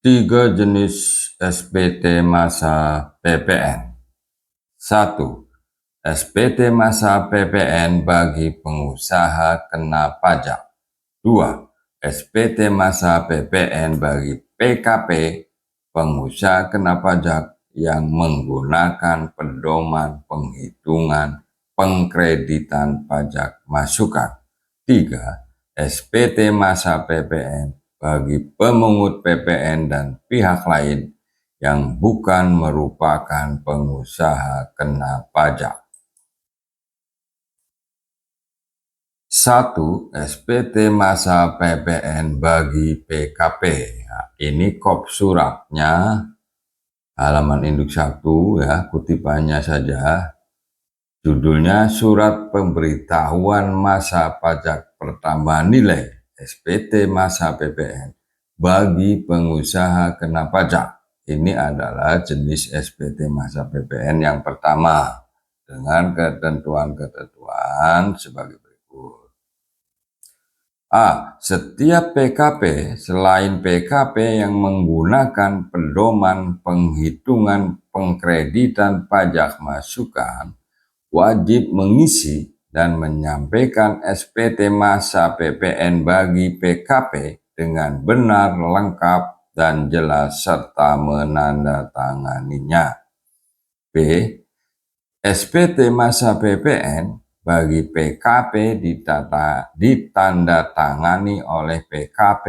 Tiga jenis SPT masa PPN. 1. SPT masa PPN bagi pengusaha kena pajak. 2. SPT masa PPN bagi PKP pengusaha kena pajak yang menggunakan pedoman penghitungan pengkreditan pajak masukan. 3. SPT masa PPN bagi pemungut PPN dan pihak lain yang bukan merupakan pengusaha kena pajak. 1. SPT masa PPN bagi PKP. Nah, ini kop suratnya halaman induk 1 ya, kutipannya saja. Judulnya Surat Pemberitahuan Masa Pajak Pertambahan Nilai SPT masa PPN bagi pengusaha kena pajak. Ini adalah jenis SPT masa PPN yang pertama dengan ketentuan-ketentuan sebagai berikut. A. Setiap PKP selain PKP yang menggunakan pedoman penghitungan pengkreditan pajak masukan wajib mengisi dan menyampaikan SPT masa PPN bagi PKP dengan benar, lengkap, dan jelas serta menandatanganinya. B. SPT masa PPN bagi PKP ditandatangani oleh PKP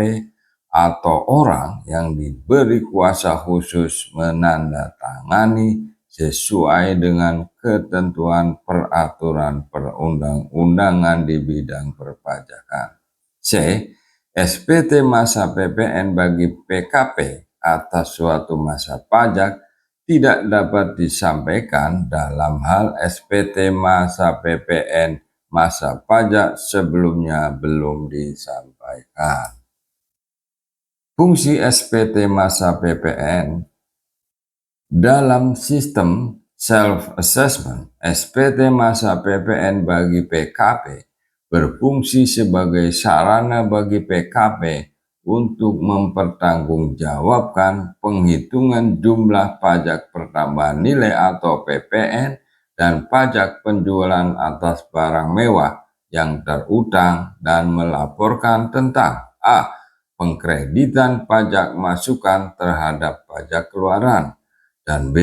atau orang yang diberi kuasa khusus menandatangani sesuai dengan ketentuan peraturan perundang-undangan di bidang perpajakan. C. SPT masa PPN bagi PKP atas suatu masa pajak tidak dapat disampaikan dalam hal SPT masa PPN masa pajak sebelumnya belum disampaikan. Fungsi SPT masa PPN dalam sistem self-assessment, SPT masa PPN bagi PKP berfungsi sebagai sarana bagi PKP untuk mempertanggungjawabkan penghitungan jumlah pajak pertambahan nilai atau PPN dan pajak penjualan atas barang mewah yang terutang dan melaporkan tentang A. Pengkreditan pajak masukan terhadap pajak keluaran, dan B.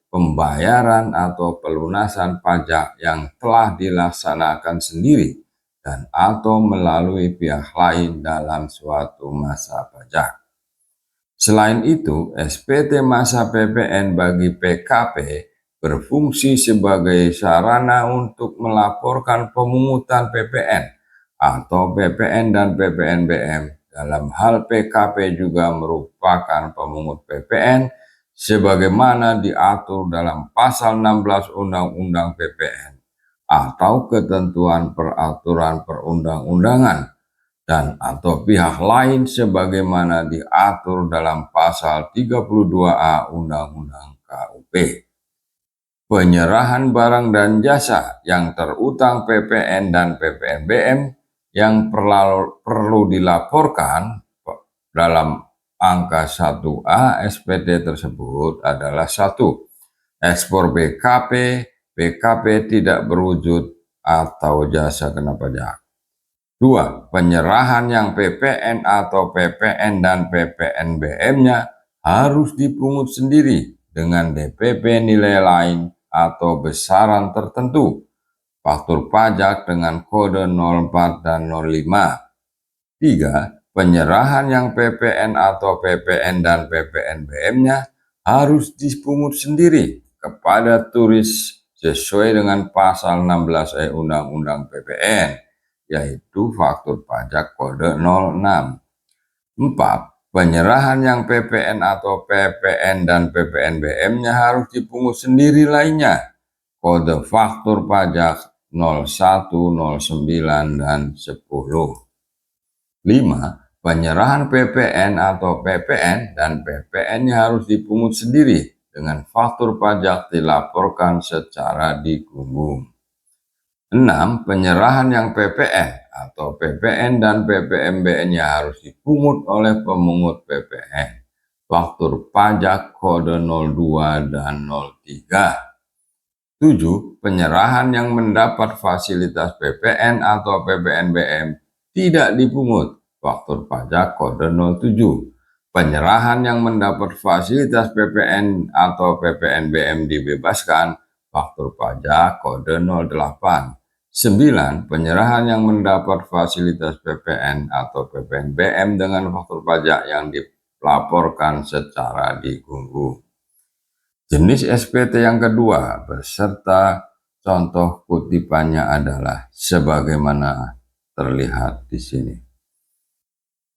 Pembayaran atau pelunasan pajak yang telah dilaksanakan sendiri dan atau melalui pihak lain dalam suatu masa pajak. Selain itu, SPT masa PPN bagi PKP berfungsi sebagai sarana untuk melaporkan pemungutan PPN atau PPN dan PPNBM. Dalam hal PKP juga merupakan pemungut PPN sebagaimana diatur dalam pasal 16 Undang-Undang PPN atau ketentuan peraturan perundang-undangan dan atau pihak lain sebagaimana diatur dalam pasal 32A Undang-Undang KUP. Penyerahan barang dan jasa yang terutang PPN dan PPNBM yang perlu dilaporkan dalam angka 1A SPT tersebut adalah 1. Ekspor PKP tidak berwujud atau jasa kena pajak. 2. Penyerahan yang PPN atau PPN dan PPNBM-nya harus dipungut sendiri dengan DPP nilai lain atau besaran tertentu, faktur pajak dengan kode 04 dan 05. 3. Penyerahan yang PPN atau PPN dan PPNBM-nya harus dipungut sendiri kepada turis sesuai dengan pasal 16E Undang-Undang PPN, yaitu faktur pajak kode 06. 4. Penyerahan yang PPN atau PPN dan PPNBM-nya harus dipungut sendiri lainnya, kode faktur pajak 01, 09, dan 10. 5. Penyerahan PPN atau PPN dan PPN-nya harus dipungut sendiri dengan faktur pajak dilaporkan secara digunggung. 6. Penyerahan yang PPN atau PPN dan PPNBM-nya harus dipungut oleh pemungut PPN. faktur pajak kode 02 dan 03. 7. Penyerahan yang mendapat fasilitas PPN atau PPNBM tidak dipungut, faktur pajak kode 07. Penyerahan yang mendapat fasilitas PPN atau PPNBM dibebaskan, faktur pajak kode 08. 9. Penyerahan yang mendapat fasilitas PPN atau PPNBM dengan faktur pajak yang dilaporkan secara digunggu. Jenis SPT yang kedua beserta contoh kutipannya adalah sebagaimana terlihat di sini,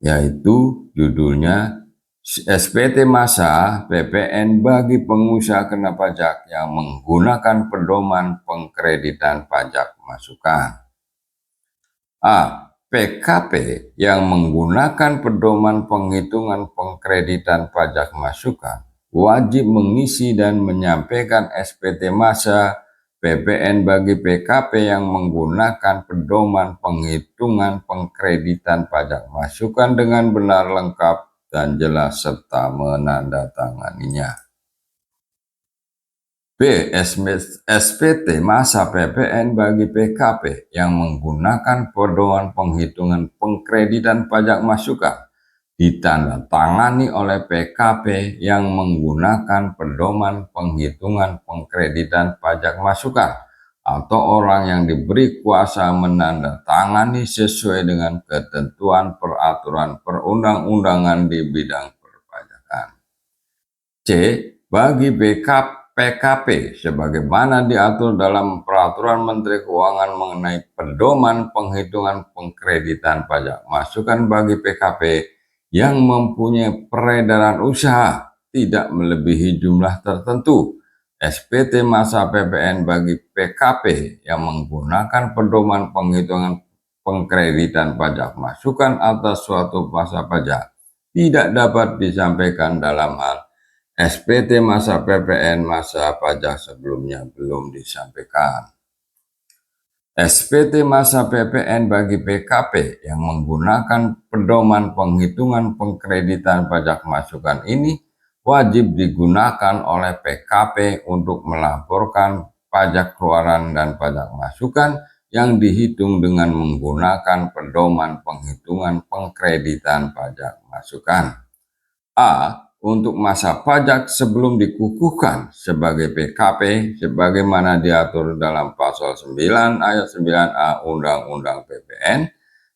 yaitu judulnya SPT masa PPN bagi pengusaha kena pajak yang menggunakan pedoman pengkreditan pajak masukan. A. PKP yang menggunakan pedoman penghitungan pengkreditan pajak masukan wajib mengisi dan menyampaikan SPT masa PPN bagi PKP yang menggunakan pedoman penghitungan pengkreditan pajak masukan dengan benar, lengkap, dan jelas serta menandatanganinya. B. SPT masa PPN bagi PKP yang menggunakan pedoman penghitungan pengkreditan pajak masukan ditandatangani oleh PKP yang menggunakan pedoman penghitungan pengkreditan pajak masukan atau orang yang diberi kuasa menandatangani sesuai dengan ketentuan peraturan perundang-undangan di bidang perpajakan. C. Bagi PKP sebagaimana diatur dalam Peraturan Menteri Keuangan mengenai pedoman penghitungan pengkreditan pajak masukan bagi PKP yang mempunyai peredaran usaha tidak melebihi jumlah tertentu. SPT masa PPN bagi PKP yang menggunakan pedoman penghitungan pengkreditan pajak masukan atas suatu masa pajak tidak dapat disampaikan dalam hal SPT masa PPN masa pajak sebelumnya belum disampaikan. SPT masa PPN bagi PKP yang menggunakan pedoman penghitungan pengkreditan pajak masukan ini wajib digunakan oleh PKP untuk melaporkan pajak keluaran dan pajak masukan yang dihitung dengan menggunakan pedoman penghitungan pengkreditan pajak masukan. A. Untuk masa pajak sebelum dikukuhkan sebagai PKP sebagaimana diatur dalam pasal 9 ayat 9A Undang-Undang PPN,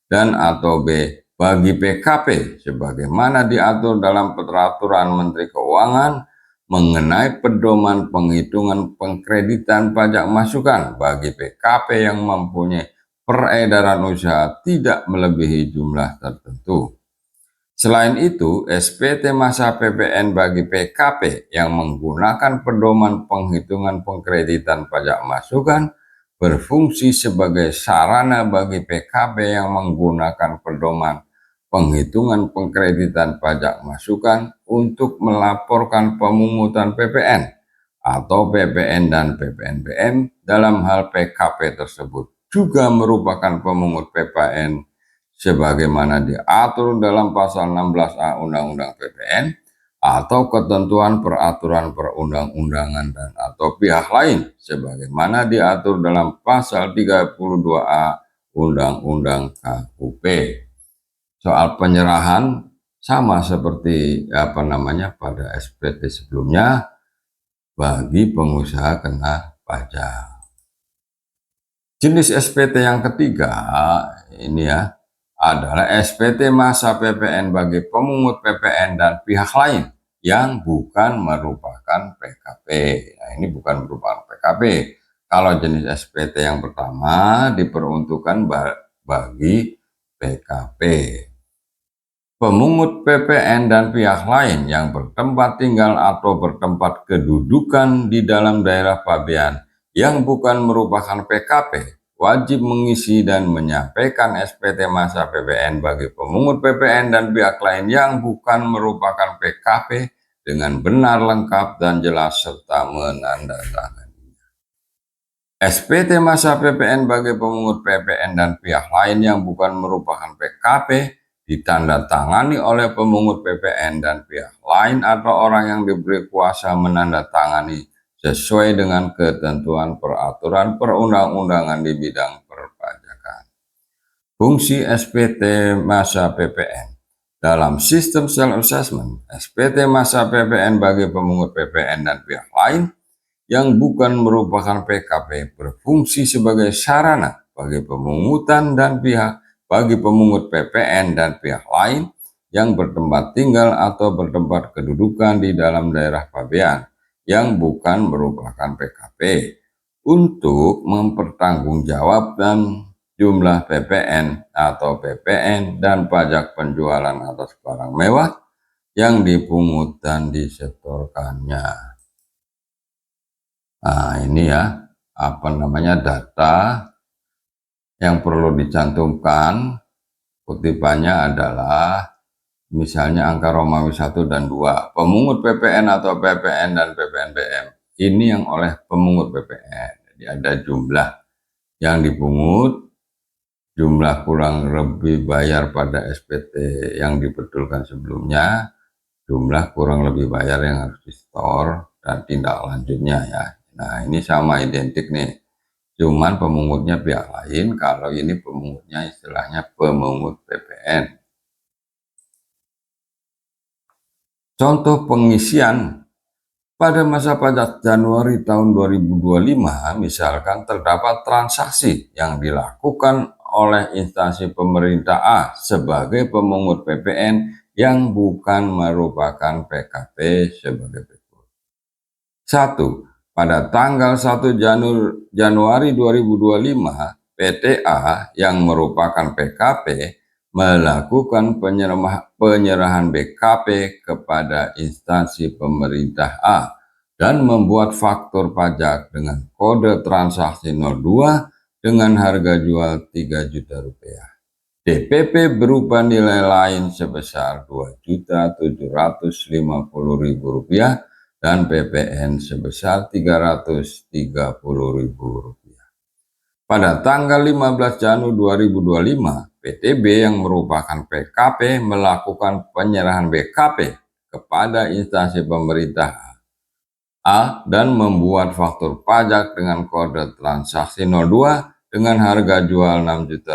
dan atau B. Bagi PKP sebagaimana diatur dalam Peraturan Menteri Keuangan mengenai pedoman penghitungan pengkreditan pajak masukan bagi PKP yang mempunyai peredaran usaha tidak melebihi jumlah tertentu. Selain itu, SPT masa PPN bagi PKP yang menggunakan pedoman penghitungan pengkreditan pajak masukan berfungsi sebagai sarana bagi PKP yang menggunakan pedoman penghitungan pengkreditan pajak masukan untuk melaporkan pemungutan PPN atau PPN dan PPNBM dalam hal PKP tersebut juga merupakan pemungut PPN sebagaimana diatur dalam pasal 16A Undang-Undang PPN atau ketentuan peraturan perundang-undangan dan atau pihak lain sebagaimana diatur dalam pasal 32A Undang-Undang KUP. Soal penyerahan sama seperti pada SPT sebelumnya bagi pengusaha kena pajak. Jenis SPT yang ketiga ini adalah SPT masa PPN bagi pemungut PPN dan pihak lain yang bukan merupakan PKP. Nah, ini bukan merupakan PKP. Kalau jenis SPT yang pertama diperuntukkan bagi PKP. Pemungut PPN dan pihak lain yang bertempat tinggal atau bertempat kedudukan di dalam daerah pabean yang bukan merupakan PKP wajib mengisi dan menyampaikan SPT masa PPN bagi pemungut PPN dan pihak lain yang bukan merupakan PKP dengan benar, lengkap, dan jelas serta menandatangani. SPT masa PPN bagi pemungut PPN dan pihak lain yang bukan merupakan PKP ditandatangani oleh pemungut PPN dan pihak lain atau orang yang diberi kuasa menandatangani sesuai dengan ketentuan peraturan perundang-undangan di bidang perpajakan. Fungsi SPT masa PPN. Dalam sistem self-assessment, SPT masa PPN bagi pemungut PPN dan pihak lain yang bukan merupakan PKP berfungsi sebagai sarana bagi pemungutan dan bagi pemungut PPN dan pihak lain yang bertempat tinggal atau bertempat kedudukan di dalam daerah pabean yang bukan merupakan PKP untuk mempertanggungjawabkan jumlah PPN atau PPN dan pajak penjualan atas barang mewah yang dipungut dan disetorkannya. Nah, ini ya, data yang perlu dicantumkan. Kutipannya adalah misalnya angka Romawi 1 dan 2. Pemungut PPN atau PPN dan PPNBM. Ini yang oleh pemungut PPN. Jadi ada jumlah yang dipungut, jumlah kurang lebih bayar pada SPT yang dibetulkan sebelumnya, jumlah kurang lebih bayar yang harus di-store, dan tindak lanjutnya ya. Nah, ini sama identik nih. Cuman pemungutnya pihak lain, kalau ini pemungutnya istilahnya pemungut PPN. Contoh pengisian pada masa pajak Januari tahun 2025, misalkan terdapat transaksi yang dilakukan oleh instansi pemerintah A sebagai pemungut PPN yang bukan merupakan PKP sebagai berikut. 1. Pada tanggal 1 Januari 2025, PTA yang merupakan PKP melakukan penyerahan BKP kepada instansi pemerintah A dan membuat faktur pajak dengan kode transaksi 02 dengan harga jual Rp3 juta. DPP berupa nilai lain sebesar Rp2.750.000 dan PPN sebesar Rp330.000. Pada tanggal 15 Januari 2025, PTB yang merupakan PKP melakukan penyerahan BKP kepada instansi pemerintah A dan membuat faktur pajak dengan kode transaksi 02 dengan harga jual Rp6 juta,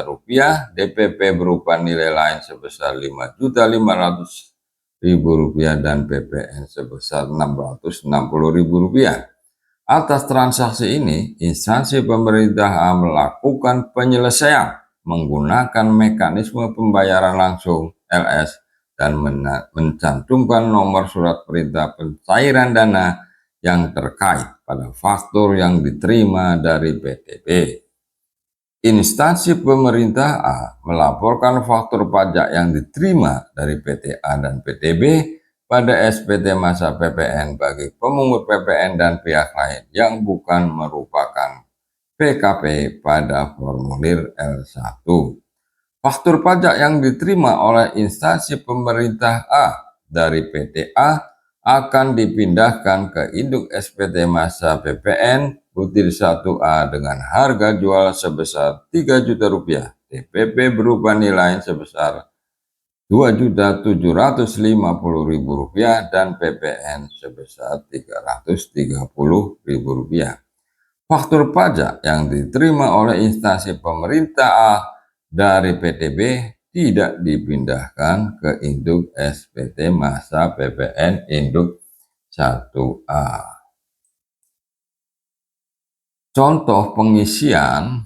DPP berupa nilai lain sebesar Rp5.500.000 dan PPN sebesar Rp660.000. Atas transaksi ini, instansi pemerintah A melakukan penyelesaian menggunakan mekanisme pembayaran langsung LS dan mencantumkan nomor surat perintah pencairan dana yang terkait pada faktur yang diterima dari PTB. Instansi pemerintah A melaporkan faktur pajak yang diterima dari PTA dan PTB pada SPT masa PPN bagi pemungut PPN dan pihak lain yang bukan merupakan PKP pada formulir L1. Faktur pajak yang diterima oleh instansi pemerintah A dari PTA akan dipindahkan ke induk SPT masa PPN butir 1A dengan harga jual sebesar Rp3 juta, DPP berupa nilai sebesar Rp2.750.000 dan PPN sebesar Rp330.000. Faktur pajak yang diterima oleh instansi pemerintah A dari PTB tidak dipindahkan ke induk SPT masa PPN induk 1A. Contoh pengisian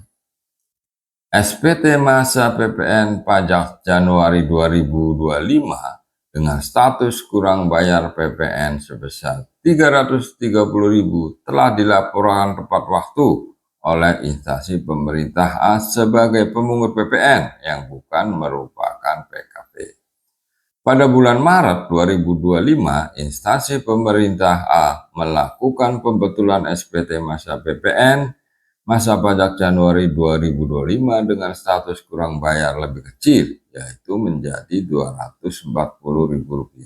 SPT masa PPN pajak Januari 2025 dengan status kurang bayar PPN sebesar Rp330.000 telah dilaporkan tepat waktu oleh instansi pemerintah A sebagai pemungut PPN yang bukan merupakan PKP. Pada bulan Maret 2025, instansi pemerintah A melakukan pembetulan SPT masa PPN masa pajak Januari 2025 dengan status kurang bayar lebih kecil, yaitu menjadi Rp240.000.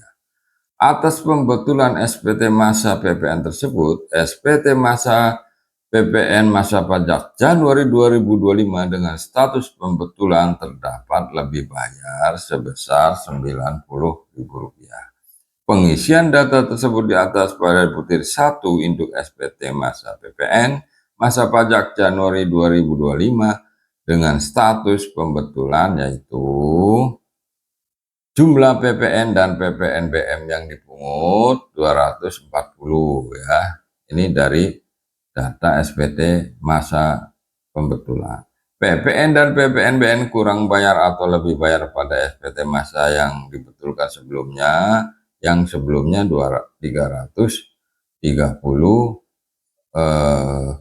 Atas pembetulan SPT masa PPN tersebut, SPT masa PPN masa pajak Januari 2025 dengan status pembetulan terdapat lebih bayar sebesar Rp90.000. Pengisian data tersebut di atas pada butir 1 induk SPT masa PPN masa pajak Januari 2025 dengan status pembetulan yaitu jumlah PPN dan PPNBM yang dipungut 240 ya. Ini dari data SPT masa pembetulan. PPN dan PPNBM kurang bayar atau lebih bayar pada SPT masa yang dibetulkan sebelumnya, yang sebelumnya 330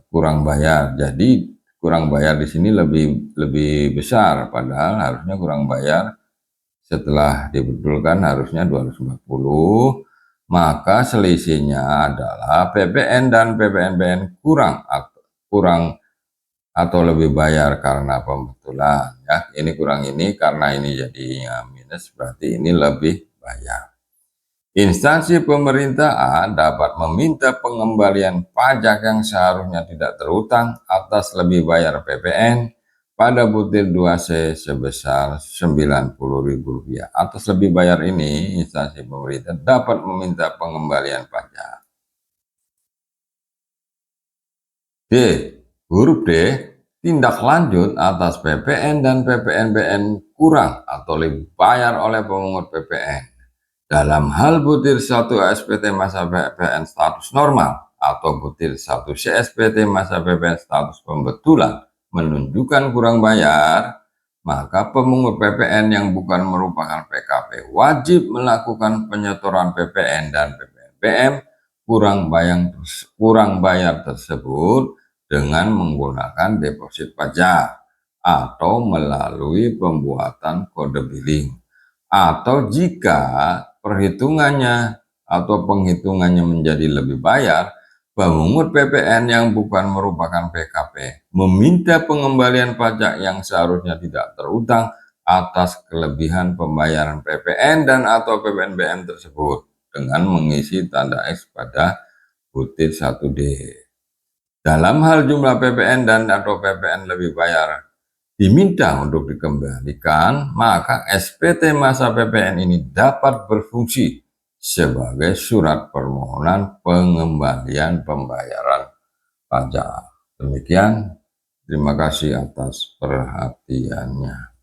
kurang bayar. Jadi kurang bayar di sini lebih besar, padahal harusnya kurang bayar setelah dibetulkan harusnya 240, maka selisihnya adalah PPN dan PPNBM kurang atau lebih bayar karena pembetulan ya. Ini kurang ini karena ini jadinya minus, berarti ini lebih bayar. Instansi pemerintah A dapat meminta pengembalian pajak yang seharusnya tidak terutang atas lebih bayar PPN pada butir 2C sebesar Rp90.000. Atas lebih bayar ini, instansi pemerintah dapat meminta pengembalian pajak. D. Huruf D. Tindak lanjut atas PPN dan PPNBM kurang atau lebih bayar oleh pemungut PPN. Dalam hal butir 1 SPT masa PPN status normal atau butir 1 CSPT masa PPN status pembetulan menunjukkan kurang bayar, maka pemungut PPN yang bukan merupakan PKP wajib melakukan penyetoran PPN dan PPNBM kurang bayar tersebut dengan menggunakan deposit pajak atau melalui pembuatan kode billing, atau jika perhitungannya atau penghitungannya menjadi lebih bayar, pemungut PPN yang bukan merupakan PKP meminta pengembalian pajak yang seharusnya tidak terutang atas kelebihan pembayaran PPN dan atau PPNBM tersebut dengan mengisi tanda X pada butir 1D. Dalam hal jumlah PPN dan atau PPN lebih bayar diminta untuk dikembalikan, maka SPT masa PPN ini dapat berfungsi sebagai surat permohonan pengembalian pembayaran pajak. Demikian, terima kasih atas perhatiannya.